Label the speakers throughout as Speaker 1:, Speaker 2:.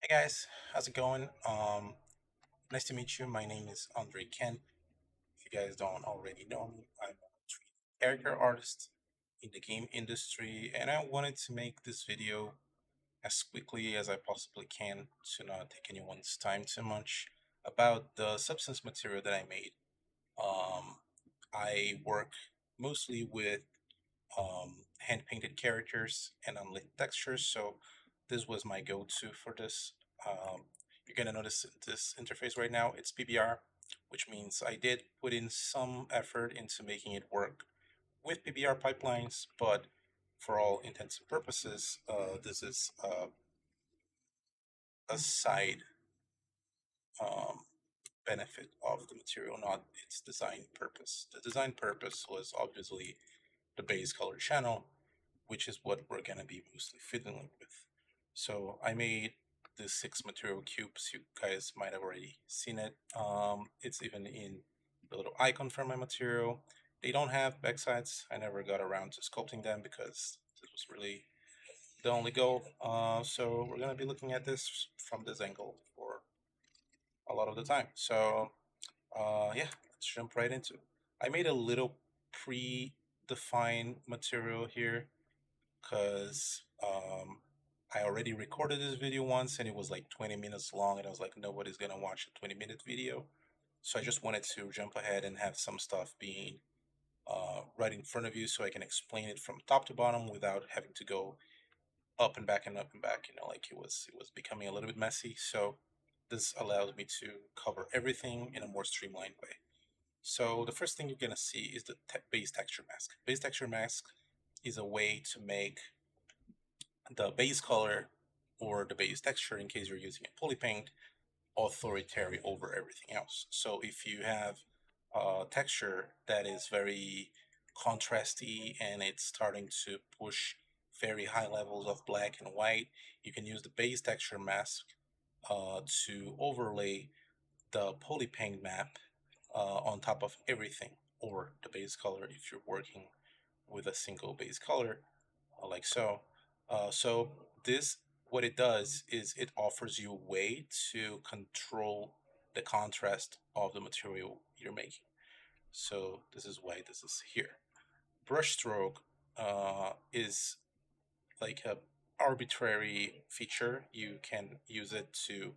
Speaker 1: Hey guys, how's it going? Nice to meet you. My name is Andre Ken. If you guys don't already know me, I'm a 3D character artist in the game industry, and I wanted to make this video as quickly as I possibly can to not take anyone's time too much about the substance material that I made. Um, I work mostly with hand painted characters and unlit textures. So this was my go-to for this. You're gonna notice this interface right now, it's PBR, which means I did put in some effort into making it work with PBR pipelines, but for all intents and purposes, this is a side um, benefit of the material, not its design purpose. The design purpose was obviously the base color channel, which is what we're going to be mostly fiddling with. So I made the 6 material cubes. You guys might have already seen it. It's even in the little icon for my material. They don't have backsides. I never got around to sculpting them because this was really the only goal. So we're going to be looking at this from this angle for a lot of the time. So yeah, let's jump right into it. I made a little pre-defined material here because I already recorded this video once and it was like 20 minutes long, and I was like, nobody's gonna watch a 20-minute video. So I just wanted to jump ahead and have some stuff being right in front of you so I can explain it from top to bottom without having to go up and back and up and back, like it was becoming a little bit messy. So this allows me to cover everything in a more streamlined way. So the first thing you're gonna see is the base texture mask. Base texture mask is a way to make the base color or the base texture, in case you're using a poly paint, authoritarian over everything else. So if you have a texture that is very contrasty and it's starting to push very high levels of black and white, you can use the base texture mask to overlay the poly paint map on top of everything, or the base color if you're working with a single base color, like so. So this, what it does is it offers you a way to control the contrast of the material you're making. So this is why this is here. Brushstroke is like a arbitrary feature. You can use it to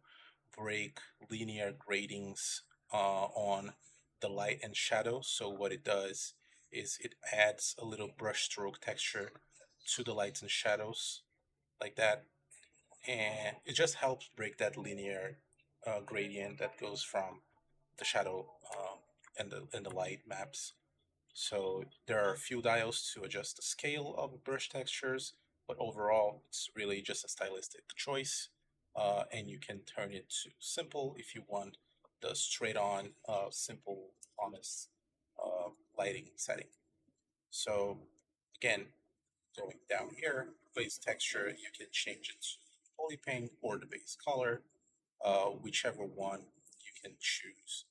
Speaker 1: break linear gradings on the light and shadow. So what it does is it adds a little brushstroke texture to the lights and shadows like that, and it just helps break that linear gradient that goes from the shadow and the light maps. So there are a few dials to adjust the scale of brush textures, but overall it's really just a stylistic choice, and you can turn it to simple if you want the straight-on, simple, honest lighting setting. So again, going down here, base texture, you can change it to poly paint or the base color, whichever one you can choose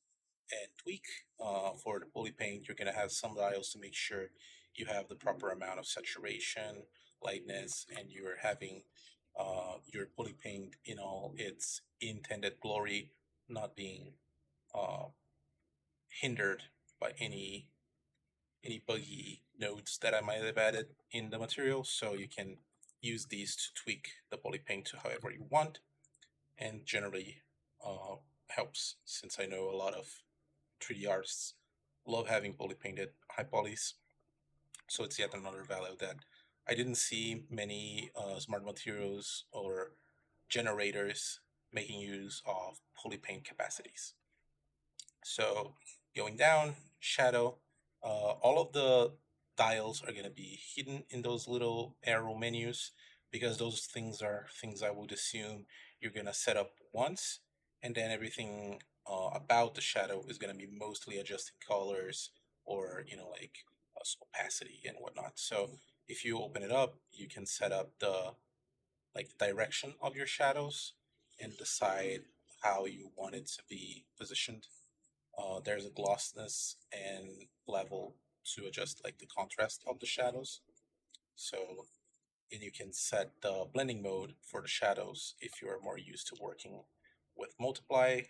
Speaker 1: and tweak. For the poly paint, you're going to have some dials to make sure you have the proper amount of saturation, lightness, and you're having your poly paint in all its intended glory, not being uh, hindered by any buggy nodes that I might have added in the material. So you can use these to tweak the poly paint to however you want, and generally helps, since I know a lot of 3D artists love having poly painted high polys. So it's yet another value that I didn't see many smart materials or generators making use of poly paint capacities. So going down, shadow, all of the dials are going to be hidden in those little arrow menus, because those things are things I would assume you're going to set up once, and then everything about the shadow is going to be mostly adjusting colors or, like opacity and whatnot. So if you open it up, you can set up the direction of your shadows and decide how you want it to be positioned. There's a glossiness and level to adjust like the contrast of the shadows. So and you can set the blending mode for the shadows if you're more used to working with multiply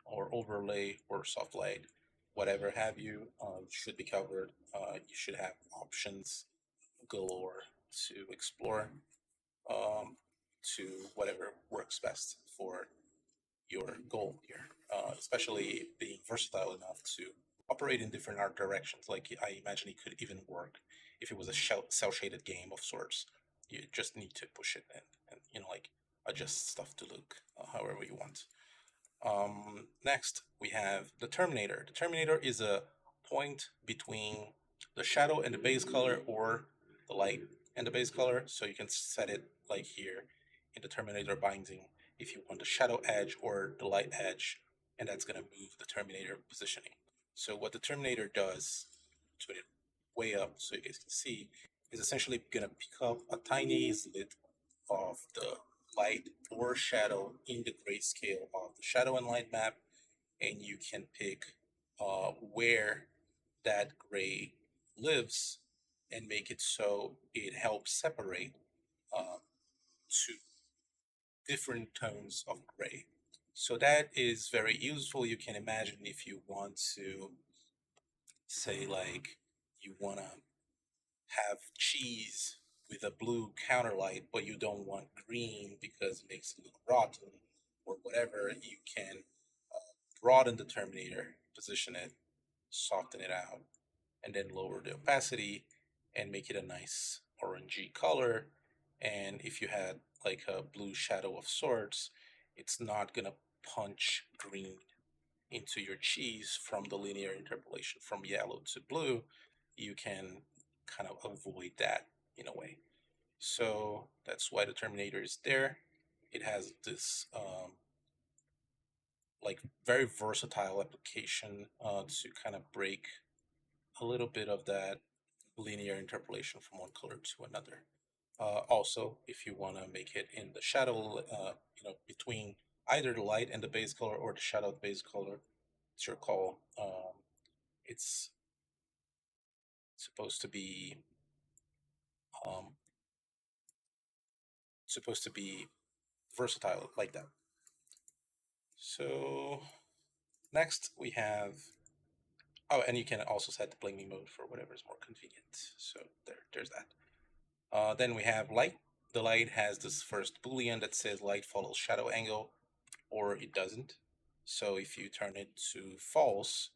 Speaker 1: or overlay or soft light, whatever have you, should be covered. You should have options galore to explore, um, to whatever works best for your goal here, especially being versatile enough to operate in different art directions. Like I imagine it could even work if it was a cell shaded game of sorts. You just need to push it and like adjust stuff to look however you want. Next, we have the Terminator. The Terminator is a point between the shadow and the base color, or the light and the base color. So you can set it like here in the Terminator binding if you want the shadow edge or the light edge, and that's going to move the Terminator positioning. So what the Terminator does, to put it way up so you guys can see, is essentially going to pick up a tiny slit of the light or shadow in the grayscale of the shadow and light map, and you can pick where that gray lives and make it so it helps separate two different tones of gray. So that is very useful. You can imagine if you want to say, like, you want to have cheese with a blue counterlight, but you don't want green because it makes it look rotten or whatever, you can broaden the Terminator, position it, soften it out, and then lower the opacity and make it a nice orangey color. And if you had like a blue shadow of sorts, it's not gonna punch green into your cheese from the linear interpolation from yellow to blue. You can kind of avoid that in a way. So that's why the Terminator is there. It has this like very versatile application to kind of break a little bit of that linear interpolation from one color to another. Also, if you want to make it in the shadow, between either the light and the base color or the shadow and base color, it's your call. It's supposed to be um, supposed to be versatile like that. So next we have, oh, and you can also set the blending mode for whatever is more convenient. So there's that. Then we have light. The light has this first boolean that says light follows shadow angle, or it doesn't. So if you turn it to false,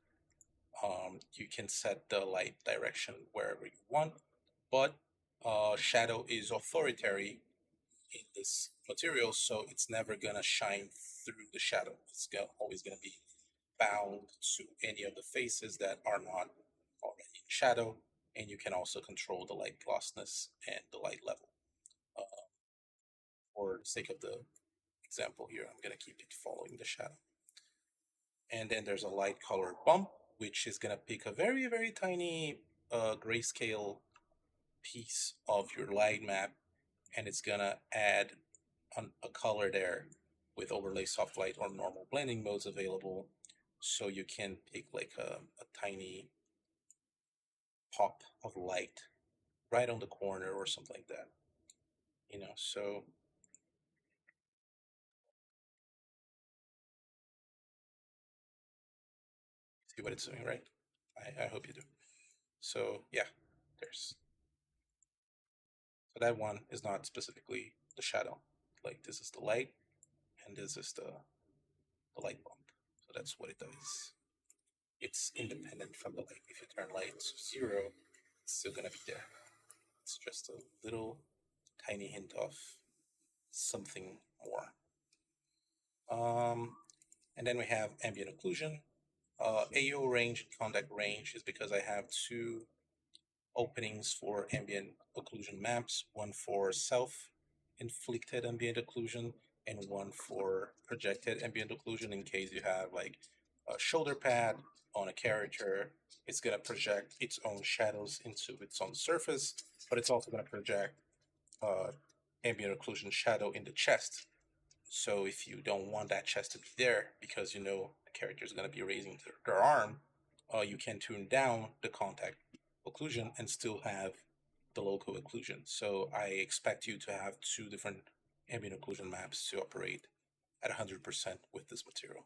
Speaker 1: you can set the light direction wherever you want, but shadow is authoritarian in this material, so it's never gonna shine through the shadow. It's always gonna be bound to any of the faces that are not already in shadow, and you can also control the light glossiness and the light level. For the sake of the example here, I'm gonna keep it following the shadow. And then there's a light color bump, which is gonna pick a very, very tiny grayscale piece of your light map, and it's gonna add a color there with overlay soft light or normal blending modes available. So you can pick like a tiny pop of light right on the corner or something like that. So see what it's doing, right? I hope you do. So yeah, there's so that one is not specifically the shadow. Like this is the light, and this is the light bump. So that's what it does. It's independent from the light. If you turn light to 0, it's still gonna be there. It's just a little tiny hint of something more. And then we have ambient occlusion. AO range and contact range is because I have two openings for ambient occlusion maps, one for self-inflicted ambient occlusion and one for projected ambient occlusion in case you have like a shoulder pad on a character. It's going to project its own shadows into its own surface, but it's also going to project ambient occlusion shadow in the chest. So if you don't want that chest to be there because the character is going to be raising their arm, you can tune down the contact occlusion and still have the local occlusion. So I expect you to have two different ambient occlusion maps to operate at 100% with this material.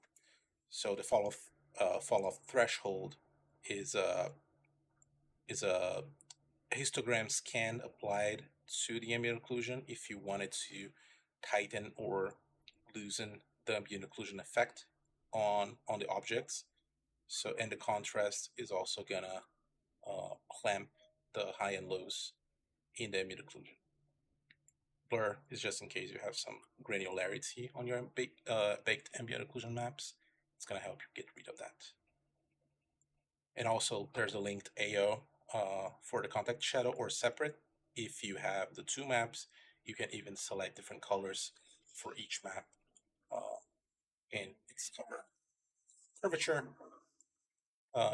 Speaker 1: So the fall off threshold is a histogram scan applied to the ambient occlusion if you wanted to tighten or loosen the ambient occlusion effect on the objects. So, and the contrast is also gonna clamp the high and lows in the ambient occlusion. Blur is just in case you have some granularity on your baked ambient occlusion maps. It's gonna help you get rid of that. And also there's a linked AO for the contact shadow or separate. If you have the two maps, you can even select different colors for each map in its curvature.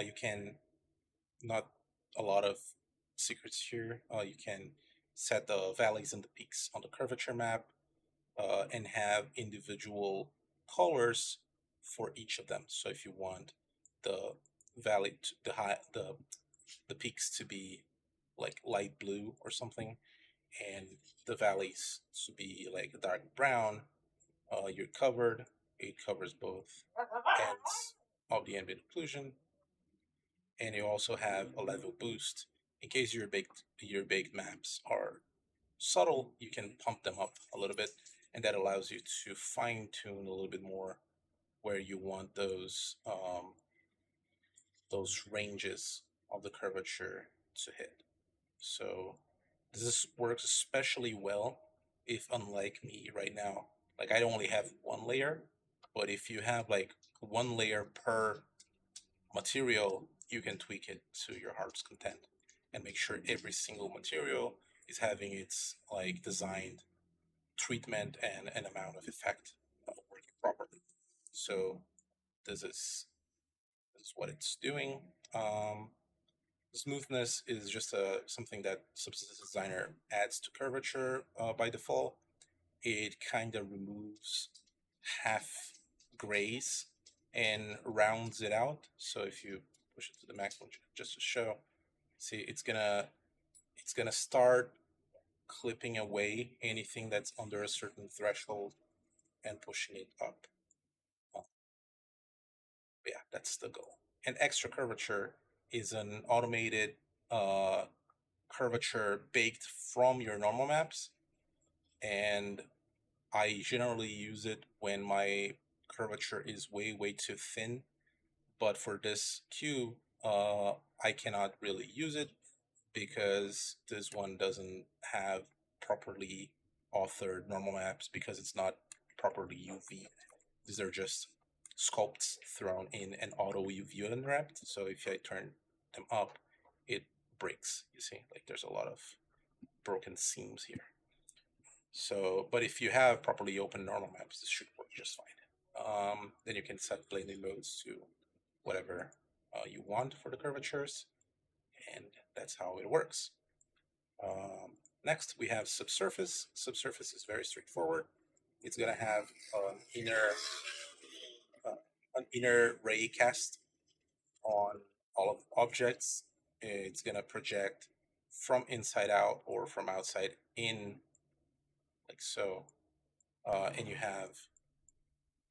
Speaker 1: You can, not a lot of secrets here. You can set the valleys and the peaks on the curvature map and have individual colors for each of them. So if you want the valley, to, the peaks to be like light blue or something, and the valleys to be like dark brown, you're covered. It covers both ends of the ambient occlusion, and you also have a level boost in case your baked maps are subtle. You can pump them up a little bit, and that allows you to fine tune a little bit more where you want those ranges of the curvature to hit. So this works especially well if, unlike me right now, like I only have one layer, but if you have like one layer per material, you can tweak it to your heart's content and make sure every single material is having its like designed treatment and an amount of effect working properly. So this is this is what it's doing. Smoothness is just something that Substance Designer adds to curvature by default. It kind of removes half grays and rounds it out. So if you push it to the maximum just to show, see it's gonna start clipping away anything that's under a certain threshold and pushing it up. Yeah, that's the goal. And extra curvature is an automated uh, curvature baked from your normal maps, and I generally use it when my curvature is way too thin. But for this cube, I cannot really use it because this one doesn't have properly authored normal maps because it's not properly UV. These are just sculpts thrown in and auto UV unwrapped. So if I turn them up, it breaks. You see, like there's a lot of broken seams here. So, but if you have properly open normal maps, this should work just fine. Then you can set blending modes to whatever you want for the curvatures, and that's how it works. Next, we have subsurface. Subsurface is very straightforward. It's gonna have uh, an inner ray cast on all of the objects. It's gonna project from inside out or from outside in, like so. And you have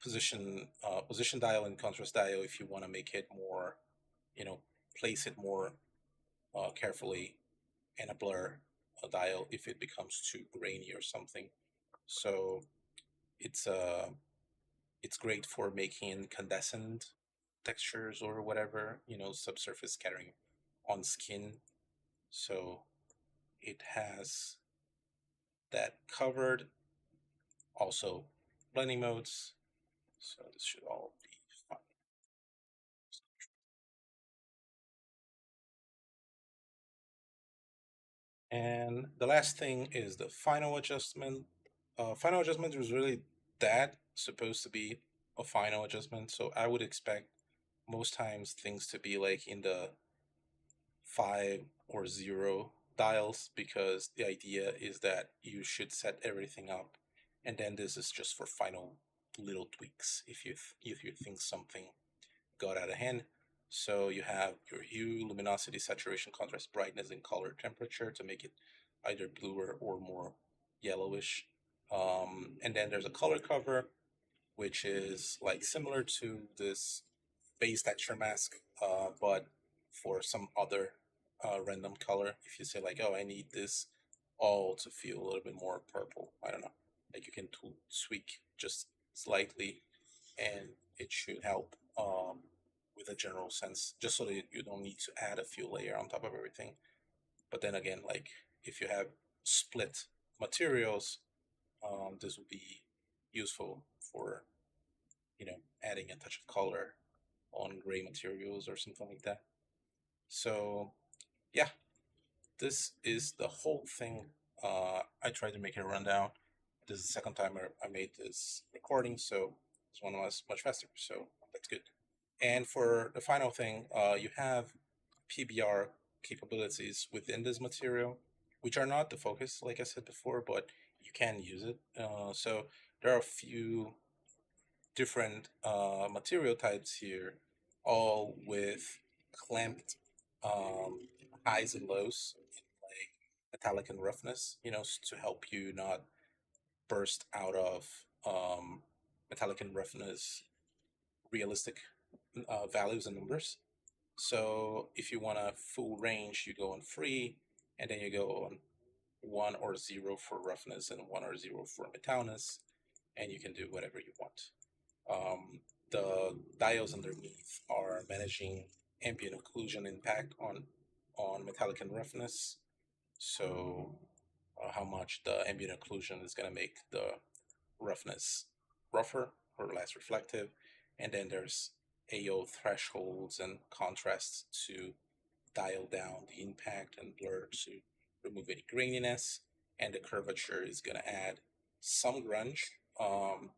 Speaker 1: position dial and contrast dial if you want to make it more, place it more carefully, and a blur dial if it becomes too grainy or something. So it's great for making incandescent textures or whatever, subsurface scattering on skin. So it has that covered. Also blending modes. So this should all be fine. And the last thing is the final adjustment. Final adjustment is really that supposed to be a final adjustment. So I would expect most times things to be like in the 5 or 0 dials, because the idea is that you should set everything up, and then this is just for final little tweaks if you think something got out of hand. So you have your hue, luminosity, saturation, contrast, brightness, and color temperature to make it either bluer or more yellowish. And then there's a color cover, which is like similar to this base texture mask, but for some other random color. If you say like, oh, I need this all to feel a little bit more purple, I don't know, like you can tweak just slightly, and it should help with a general sense, just so that you don't need to add a fill layer on top of everything. But then again, like if you have split materials, this will be useful for adding a touch of color on gray materials or something like that. So yeah, this is the whole thing. I tried to make it a rundown. This is the second time I made this recording, so this one was much faster, so that's good. And for the final thing, you have PBR capabilities within this material, which are not the focus, like I said before, but you can use it. So there are a few different material types here, all with clamped um, highs and lows, like metallic and roughness, to help you not burst out of metallic and roughness realistic values and numbers. So if you want a full range, you go on free, and then you go on 1 or 0 for roughness and 1 or 0 for metalness, and you can do whatever you want. The dials underneath are managing ambient occlusion impact on metallic and roughness. So how much the ambient occlusion is going to make the roughness rougher or less reflective. And then there's AO thresholds and contrasts to dial down the impact and blur to remove any graininess. And the curvature is going to add some grunge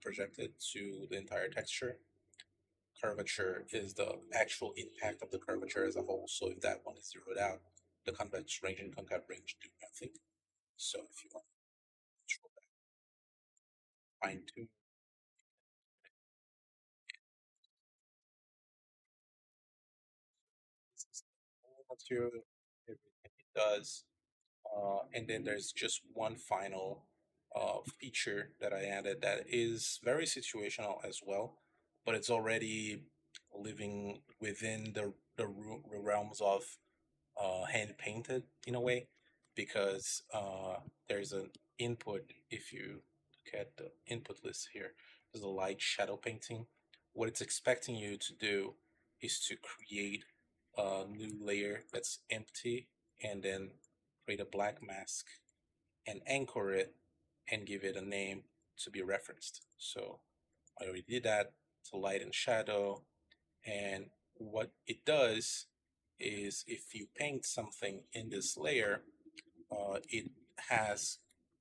Speaker 1: projected to the entire texture. Curvature is the actual impact of the curvature as a whole. So if that one is zeroed out, the convex range and concave range do nothing. So if you want to control that, fine tune. This is the whole material, everything it does. And then there's just one final feature that I added that is very situational as well, but it's already living within the realms of hand painted in a way, because there's an input. If you look at the input list here, there's a light shadow painting. What it's expecting you to do is to create a new layer that's empty, and then create a black mask and anchor it and give it a name to be referenced. So I already did that to light and shadow. And what it does is if you paint something in this layer, it has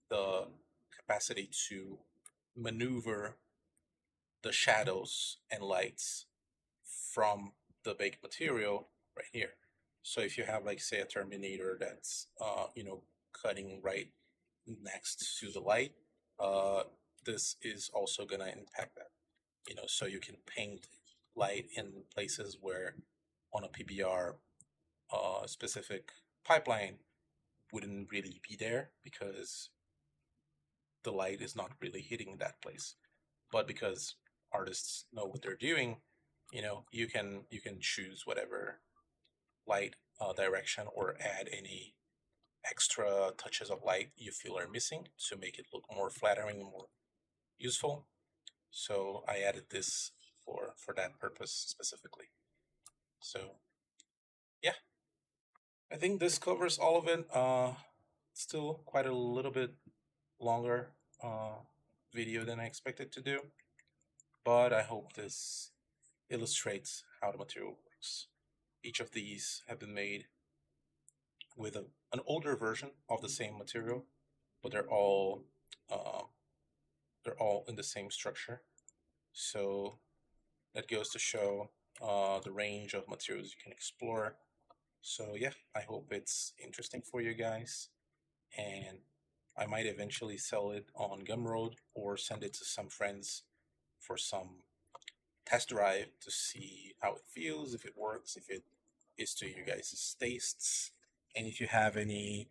Speaker 1: the capacity to maneuver the shadows and lights from the baked material right here. So if you have, like, say, a Terminator that's cutting right next to the light, uh, this is also gonna impact that. So you can paint light in places where on a PBR specific pipeline wouldn't really be there, because the light is not really hitting that place. But because artists know what they're doing, you can choose whatever light direction or add any extra touches of light you feel are missing to make it look more flattering and more useful. So I added this for that purpose specifically. So yeah, I think this covers all of it. Still quite a little bit longer video than I expected to do, but I hope this illustrates how the material works. Each of these have been made with an older version of the same material, but uh, they're all in the same structure. So that goes to show the range of materials you can explore. So yeah, I hope it's interesting for you guys, and I might eventually sell it on Gumroad or send it to some friends for some test drive to see how it feels, if it works, if it is to you guys' tastes, and if you have any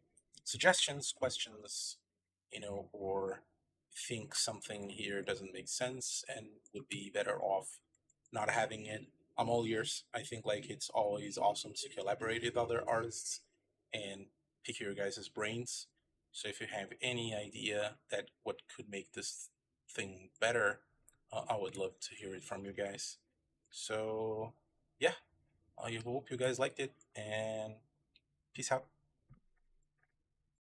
Speaker 1: suggestions, questions, or think something here doesn't make sense and would be better off not having it, I'm all ears. I think like it's always awesome to collaborate with other artists and pick your guys' brains. So if you have any idea that what could make this thing better, I would love to hear it from you guys. So yeah, I hope you guys liked it, and peace out.